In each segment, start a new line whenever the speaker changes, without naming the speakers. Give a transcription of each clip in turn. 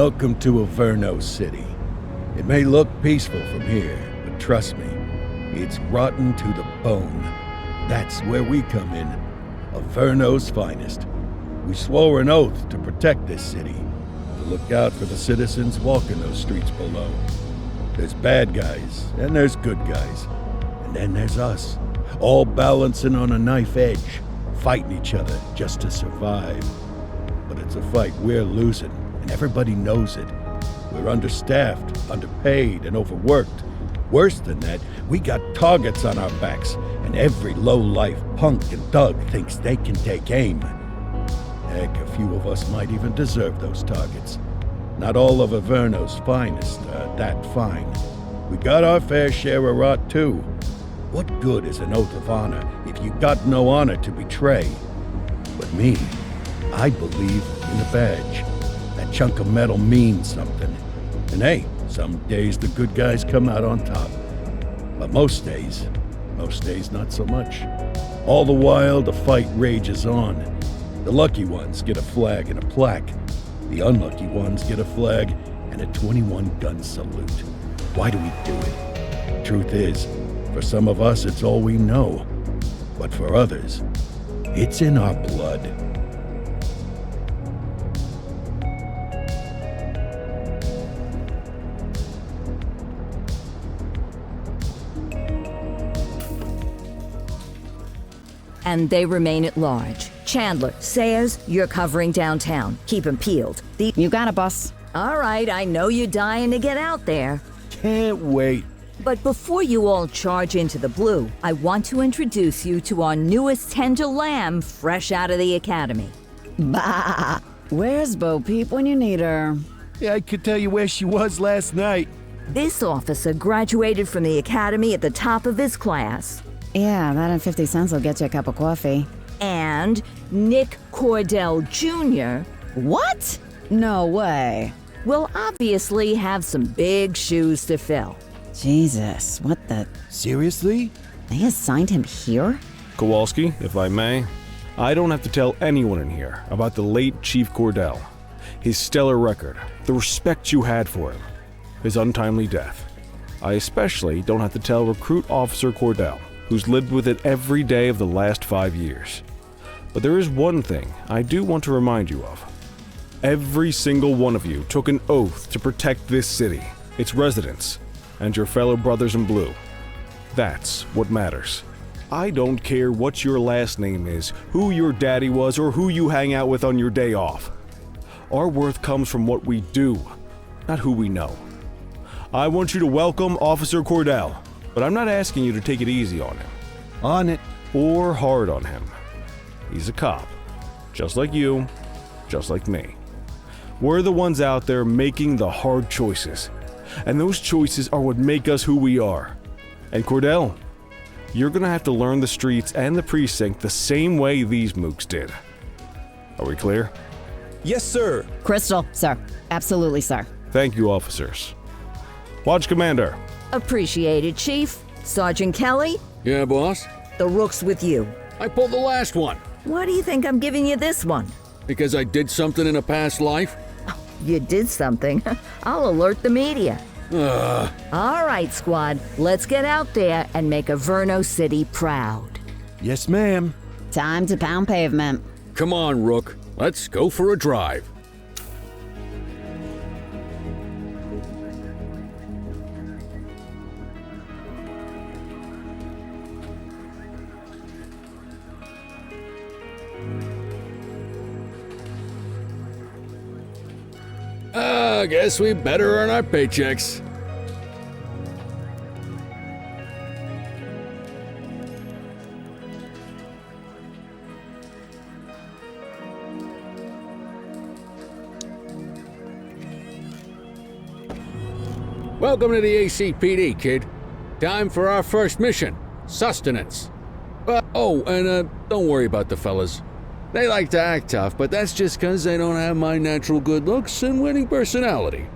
Welcome to Averno City. It may look peaceful from here, but trust me, it's rotten to the bone. That's where we come in. Averno's finest. We swore an oath to protect this city, to look out for the citizens walking those streets below. There's bad guys, and there's good guys. And then there's us, all balancing on a knife edge, fighting each other just to survive. But it's a fight we're losing, and everybody knows it. We're understaffed, underpaid, and overworked. Worse than that, we got targets on our backs, and every low-life punk and thug thinks they can take aim. Heck, a few of us might even deserve those targets. Not all of Averno's finest are that fine. We got our fair share of rot, too. What good is an oath of honor if you got no honor to betray? But me, I believe in the badge. That chunk of metal means something. And hey, some days the good guys come out on top. But most days not so much. All the while, the fight rages on. The lucky ones get a flag and a plaque. The unlucky ones get a flag and a 21-gun salute. Why do we do it? Truth is, for some of us, it's all we know. But for others, it's in our blood.
And they remain at large. Chandler, Sayers, you're covering downtown. Keep 'em peeled.
You got it, boss.
All right, I know you're dying to get out there.
Can't wait.
But before you all charge into the blue, I want to introduce you to our newest tender lamb fresh out of the academy.
Bah! Where's Bo Peep when you need her?
Yeah, I could tell you where she was last night.
This officer graduated from the academy at the top of his class.
Yeah, that and 50 cents will get you a cup of coffee.
And Nick Cordell Jr.
What? No way.
will obviously have some big shoes to fill.
Jesus, what the...
Seriously?
They assigned him here?
Kowalski, if I may, I don't have to tell anyone in here about the late Chief Cordell, his stellar record, the respect you had for him, his untimely death. I especially don't have to tell Recruit Officer Cordell, who's lived with it every day of the last 5 years. But there is one thing I do want to remind you of. Every single one of you took an oath to protect this city, its residents, and your fellow brothers in blue. That's what matters. I don't care what your last name is, who your daddy was, or who you hang out with on your day off. Our worth comes from what we do, not who we know. I want you to welcome Officer Cordell, but I'm not asking you to take it easy on him.
On it.
Or hard on him. He's a cop, just like you, just like me. We're the ones out there making the hard choices, and those choices are what make us who we are. And Cordell, you're gonna have to learn the streets and the precinct the same way these mooks did. Are we clear?
Yes, sir.
Crystal, sir. Absolutely, sir.
Thank you, officers. Watch Commander.
Appreciated, Chief. Sergeant Kelly,
Yeah, boss?
the rook's with you.
I pulled the last one.
Why do you think I'm giving you this one?
Because I did something in a past life?
You did something. I'll alert the media. All right, squad. Let's get out there and make Averno City proud.
Yes, ma'am.
Time to pound pavement.
Come on, Rook. Let's go for a drive. I guess we better earn our paychecks. Welcome to the ACPD, kid. Time for our first mission, sustenance. Don't worry about the fellas. They like to act tough, but that's just because they don't have my natural good looks and winning personality.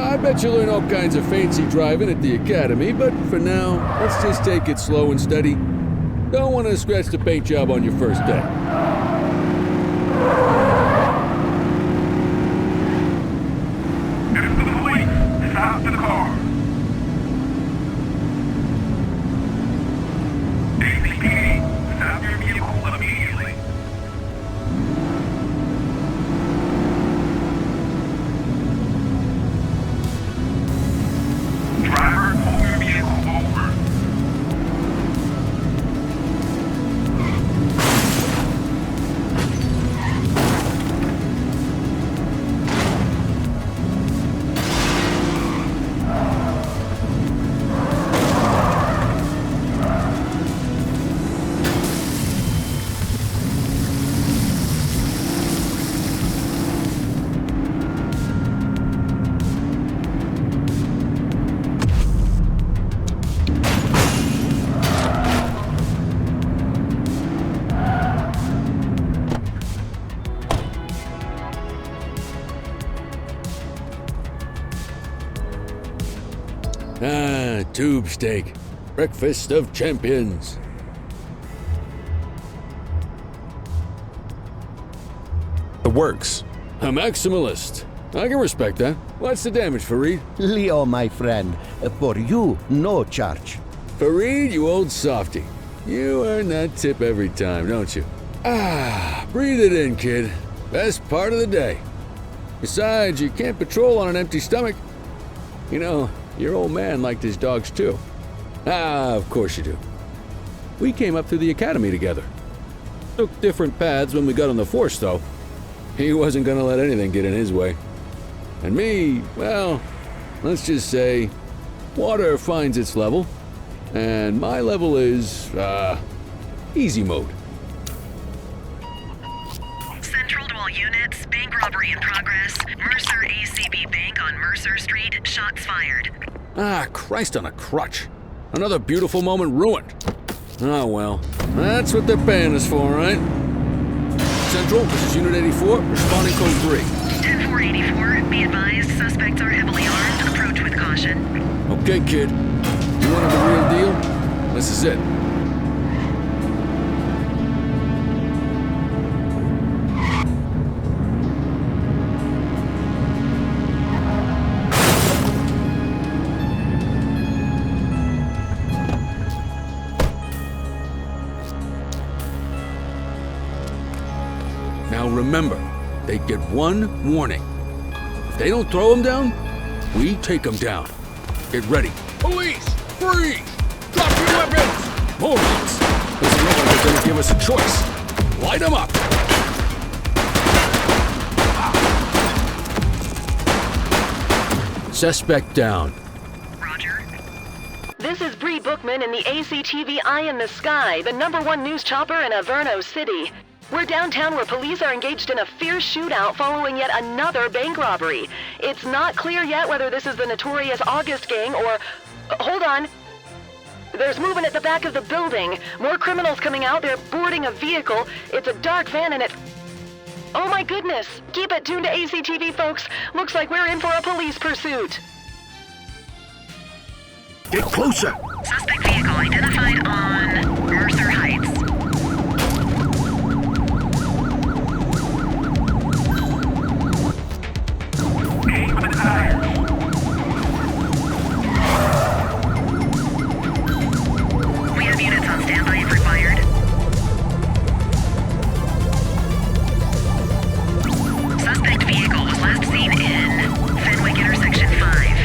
I bet you'll learn all kinds of fancy driving at the academy, but for now, let's just take it slow and steady. Don't want to scratch the paint job on your first day.
It's the police! Stop the car! ACPD, stop your vehicle immediately. Driver, pull your vehicle over.
Ah, tube steak. Breakfast of champions.
It works.
A maximalist. I can respect that. What's the damage, Fareed?
Leo, my friend, for you, no charge.
Fareed, you old softy. You earn that tip every time, don't you? Ah, breathe it in, kid. Best part of the day. Besides, you can't patrol on an empty stomach. You know, your old man liked his dogs too. Ah, of course you do. We came up through the academy together. Took different paths when we got on the force, though. He wasn't gonna let anything get in his way. And me, well, let's just say, water finds its level, and my level is, easy mode.
Central to all units, bank robbery in progress. Mercer ACB Bank on Mercer Street, shots fired.
Ah, Christ on a crutch. Another beautiful moment ruined. Oh well, that's what they're paying us for, right? Central, this is Unit 84, responding code 3.
10-484, be advised, suspects are heavily armed, approach with caution.
Okay, kid. You wanted the real deal? This is it. Now remember, they get one warning. If they don't throw them down, we take them down. Get ready. Police! Freeze! Drop your weapons! Morons! Doesn't look like they're gonna give us a choice. Light them up! Suspect down.
Roger.
This is Bree Bookman in the ACTV Eye in the Sky, the #1 news chopper in Averno City. We're downtown where police are engaged in a fierce shootout following yet another bank robbery. It's not clear yet whether this is the notorious August gang or... hold on. There's movement at the back of the building. More criminals coming out. They're boarding a vehicle. It's a dark van and it... oh my goodness! Keep it tuned to ACTV, folks. Looks like we're in for a police pursuit.
Get closer!
Suspect vehicle identified on Mercer Heights.
Aim for the tires.
We have units on standby if required. Suspect vehicle was last seen in Fenwick Intersection 5.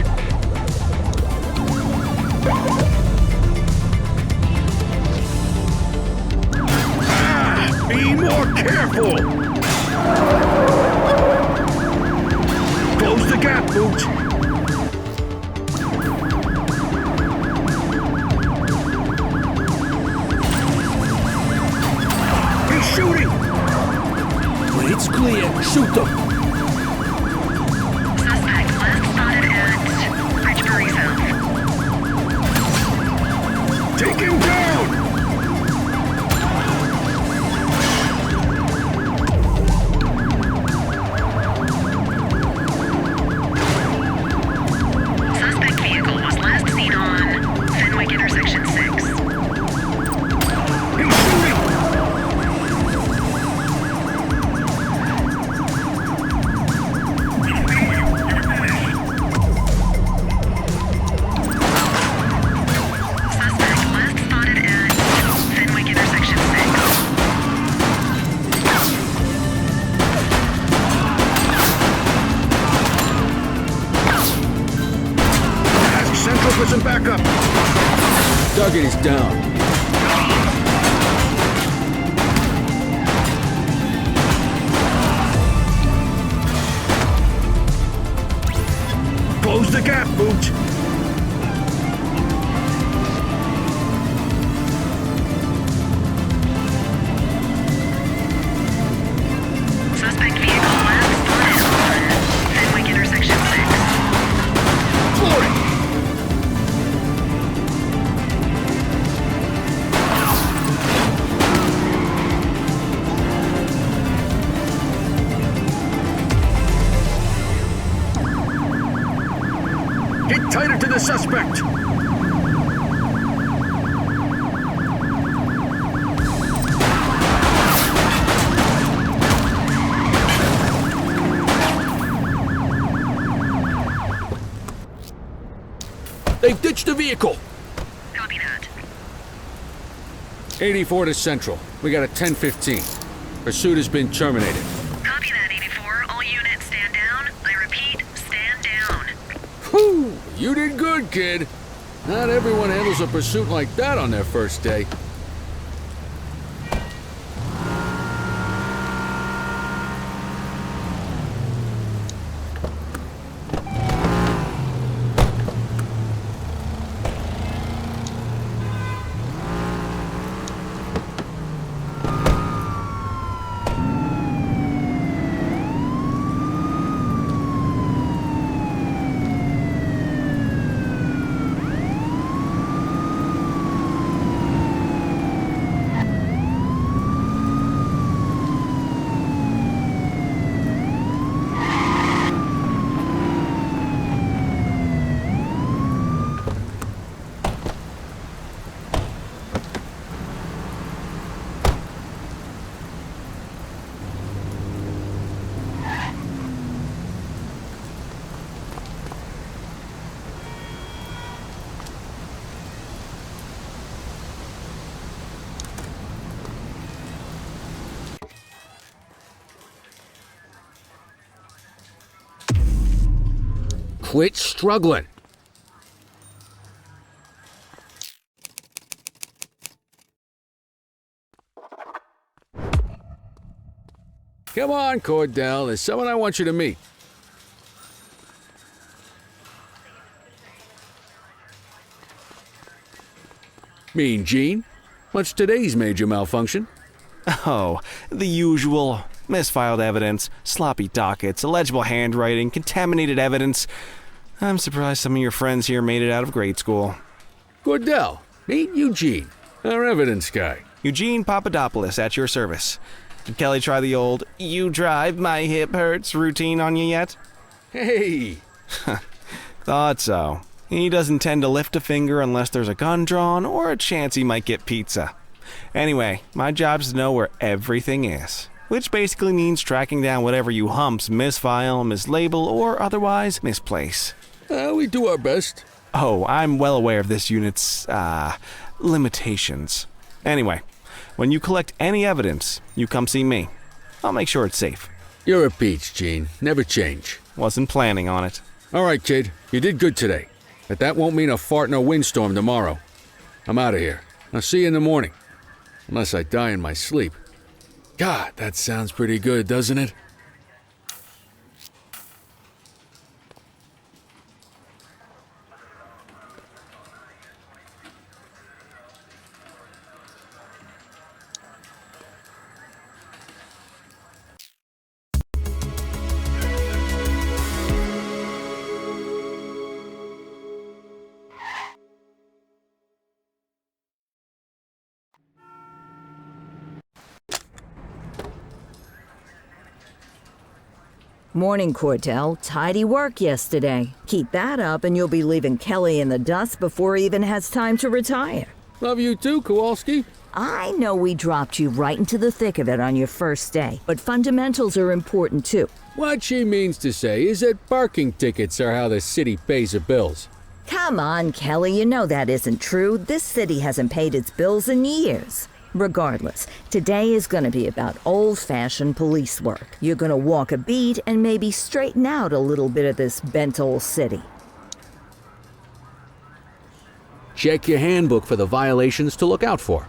for some backup.
Target is down.
Close the gap, Booch.
Suspect vehicle left spotted on Fenwick intersection 6.
Floor it. Get tighter to the suspect.
They've ditched the vehicle.
Copy that.
84 to Central. We got a 10:15. Pursuit has been terminated.
Copy that, 84. All units stand down. I repeat, stand down.
Whew! You did good, kid. Not everyone handles a pursuit like that on their first day. Quit struggling. Come on, Cordell. There's someone I want you to meet. Mean Gene? What's today's major malfunction?
Oh, the usual. Misfiled evidence, sloppy dockets, illegible handwriting, contaminated evidence. I'm surprised some of your friends here made it out of grade school.
Cordell, meet Eugene, our evidence guy.
Eugene Papadopoulos at your service. Did Kelly try the old, "you drive, my hip hurts" routine on you yet?
Hey!
Thought so. He doesn't tend to lift a finger unless there's a gun drawn or a chance he might get pizza. Anyway, my job's to know where everything is, which basically means tracking down whatever you humps misfile, mislabel, or otherwise misplace.
We do our best.
Oh, I'm well aware of this unit's, limitations. Anyway, when you collect any evidence, you come see me. I'll make sure it's safe.
You're a peach, Gene. Never change.
Wasn't planning on it.
All right, kid. You did good today. But that won't mean a fart in a windstorm tomorrow. I'm out of here. I'll see you in the morning. Unless I die in my sleep. God, that sounds pretty good, doesn't it?
Morning, Cordell. Tidy work yesterday. Keep that up and you'll be leaving Kelly in the dust before he even has time to retire.
Love you too, Kowalski.
I know we dropped you right into the thick of it on your first day, but fundamentals are important too.
What she means to say is that parking tickets are how the city pays the bills.
Come on, Kelly, you know that isn't true. This city hasn't paid its bills in years. Regardless, today is going to be about old-fashioned police work. You're going to walk a beat and maybe straighten out a little bit of this bent old city.
Check your handbook for the violations to look out for.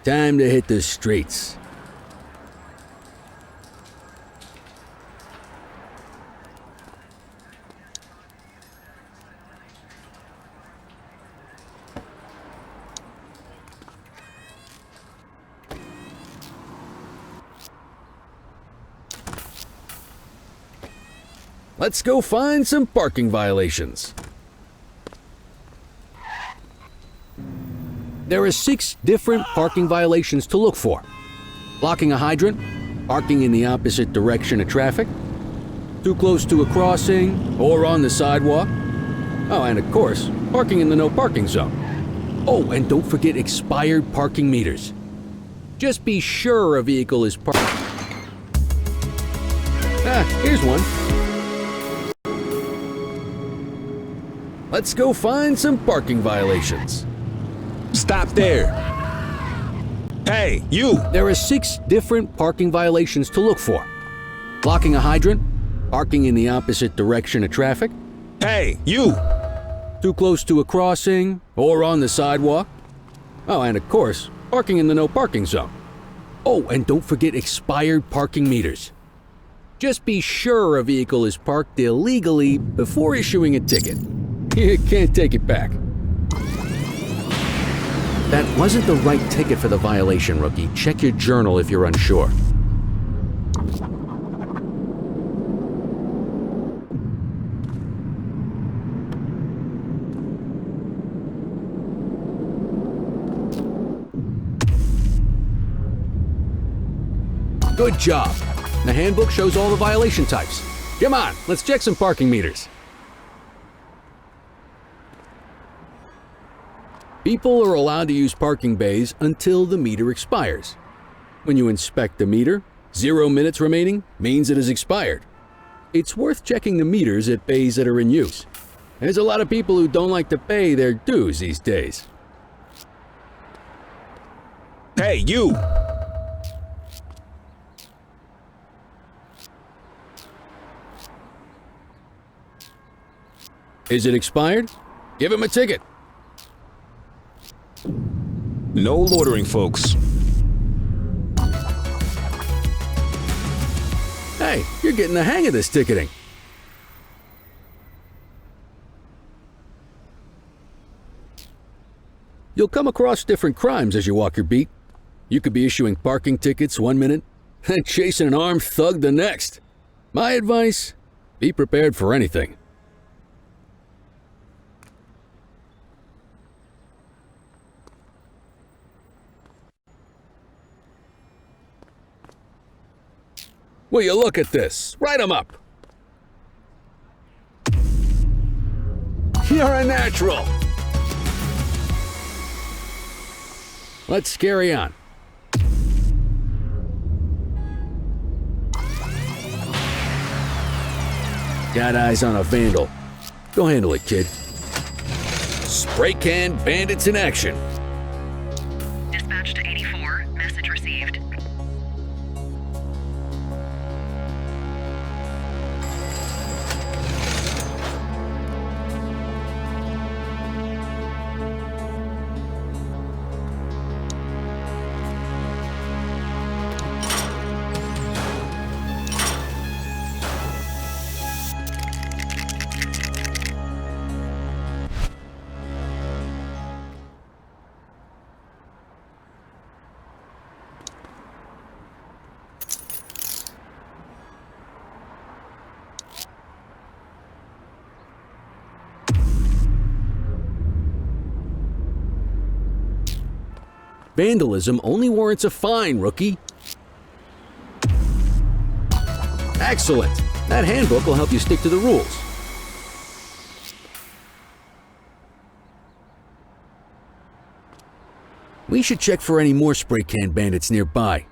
Time to hit the streets. Let's go find some parking violations. There are 6 different parking violations to look for. Blocking a hydrant, parking in the opposite direction of traffic, too close to a crossing or on the sidewalk. Oh, and of course, parking in the no parking zone. Oh, and don't forget expired parking meters. Just be sure a vehicle is parked. Ah, here's one. Let's go find some parking violations.
Stop there! Hey, you!
There are 6 different parking violations to look for. Blocking a hydrant, parking in the opposite direction of traffic.
Hey, you!
Too close to a crossing or on the sidewalk. Oh, and of course, parking in the no parking zone. Oh, and don't forget expired parking meters. Just be sure a vehicle is parked illegally before issuing a ticket. You can't take it back. That wasn't the right ticket for the violation, rookie. Check your journal if you're unsure. Good job. The handbook shows all the violation types. Come on, let's check some parking meters. People are allowed to use parking bays until the meter expires. When you inspect the meter, 0 minutes remaining means it has expired. It's worth checking the meters at bays that are in use. There's a lot of people who don't like to pay their dues these days.
Hey, you!
Is it expired? Give him a ticket.
No loitering, folks.
Hey, you're getting the hang of this ticketing. You'll come across different crimes as you walk your beat. You could be issuing parking tickets 1 minute and chasing an armed thug the next. My advice, be prepared for anything. Will you look at this? Write 'em up. You're a natural. Let's carry on. Got eyes on a vandal. Go handle it, kid. Spray can bandits in action.
Dispatch to 84. Message received.
Vandalism only warrants a fine, rookie. Excellent. That handbook will help you stick to the rules. We should check for any more spray can bandits nearby.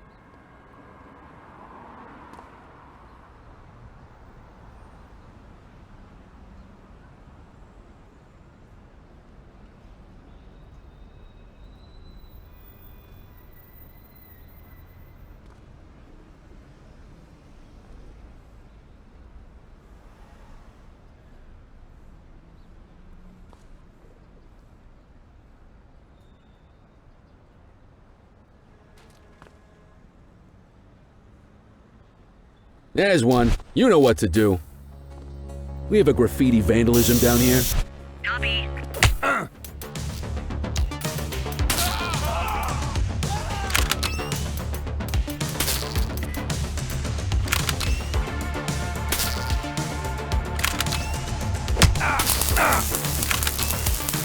There's one. You know what to do. We have a graffiti vandalism down here.
Copy.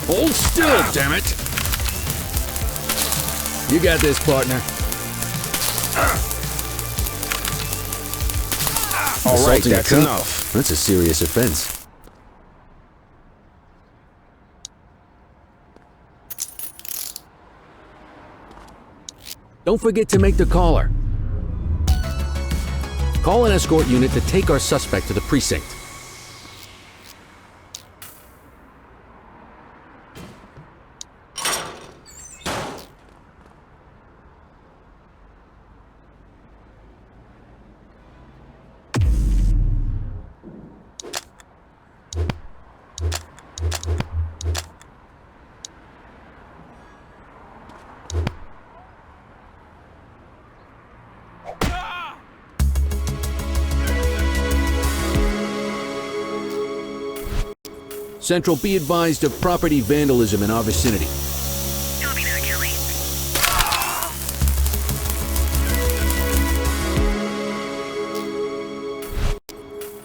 Hold still, damn it! You got this, partner.
All right,
Assaulting a
that's
cop?
enough.
That's a serious offense. Don't forget to make the caller. Call an escort unit to take our suspect to the precinct. Central, be advised of property vandalism in our vicinity.
Copy that, Kelly.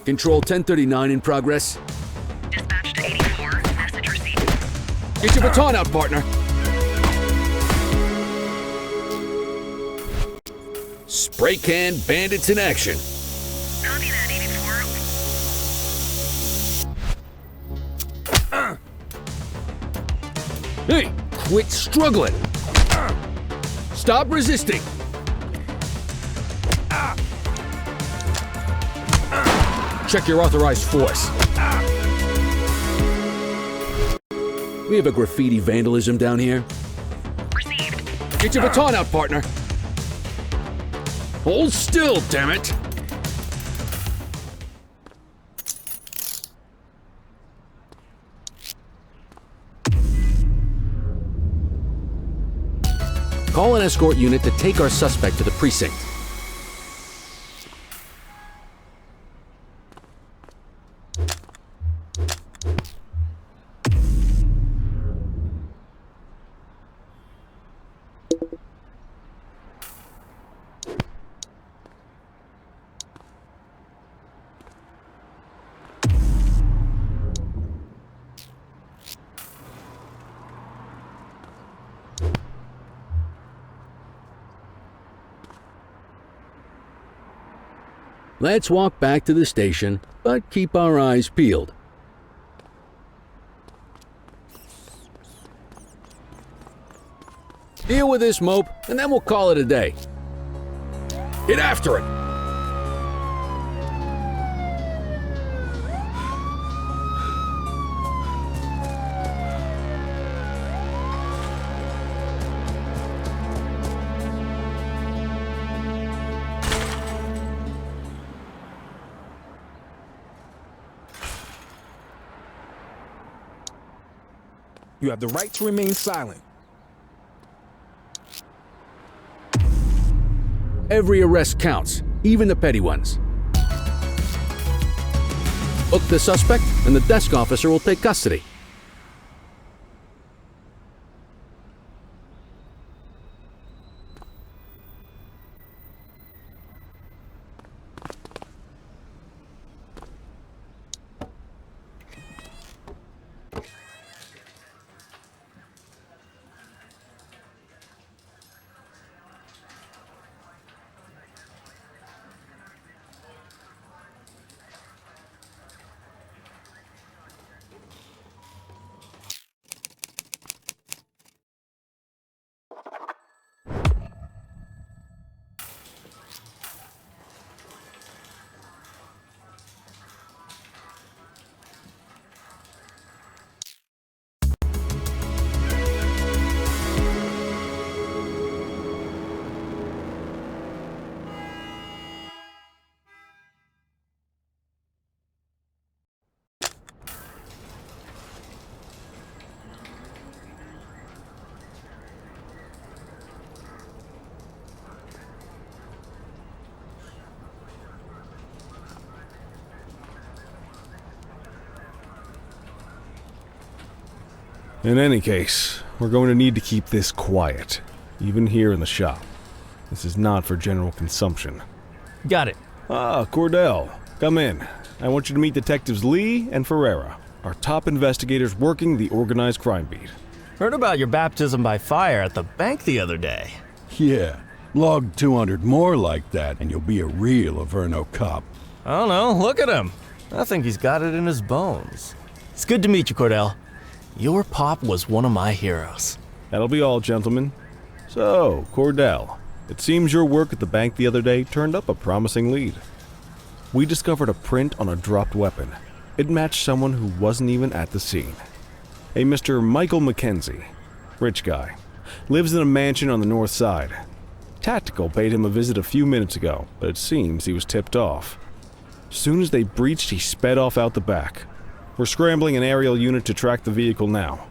Control 1039 in progress.
Dispatch to 84. Message received.
Get your baton out, partner. Spray can bandits in action.
Copy that, 84.
Hey, quit struggling. Stop resisting. Check your authorized force. We have a graffiti vandalism down here.
Received.
Get your baton out, partner. Hold still, damn it. Call an escort unit to take our suspect to the precinct. Let's walk back to the station, but keep our eyes peeled. Deal with this mope, and then we'll call it a day. Get after it!
You have the right to remain silent.
Every arrest counts, even the petty ones. Book the suspect, and the desk officer will take custody.
In any case, we're going to need to keep this quiet, even here in the shop. This is not for general consumption.
Got it.
Ah, Cordell, come in. I want you to meet Detectives Lee and Ferreira, our top investigators working the organized crime beat.
Heard about your baptism by fire at the bank the other day.
Yeah, log 200 more like that, and you'll be a real Averno cop.
I don't know, look at him. I think he's got it in his bones. It's good to meet you, Cordell. Your pop was one of my heroes.
That'll be all, gentlemen. So, Cordell, it seems your work at the bank the other day turned up a promising lead. We discovered a print on a dropped weapon. It matched someone who wasn't even at the scene. A Mr. Michael Mackenzie, rich guy, lives in a mansion on the north side. Tactical paid him a visit a few minutes ago, but it seems he was tipped off. Soon as they breached, he sped off out the back. We're scrambling an aerial unit to track the vehicle now.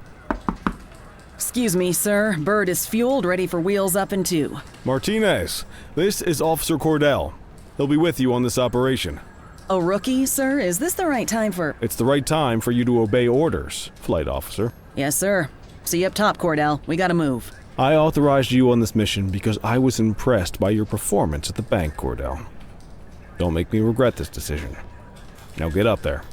Excuse me, sir. Bird is fueled, ready for wheels up in 2.
Martinez, this is Officer Cordell. He'll be with you on this operation.
A rookie, sir? Is this the right time for...
It's the right time for you to obey orders, Flight Officer.
Yes, sir. See you up top, Cordell. We gotta move.
I authorized you on this mission because I was impressed by your performance at the bank, Cordell. Don't make me regret this decision. Now get up there.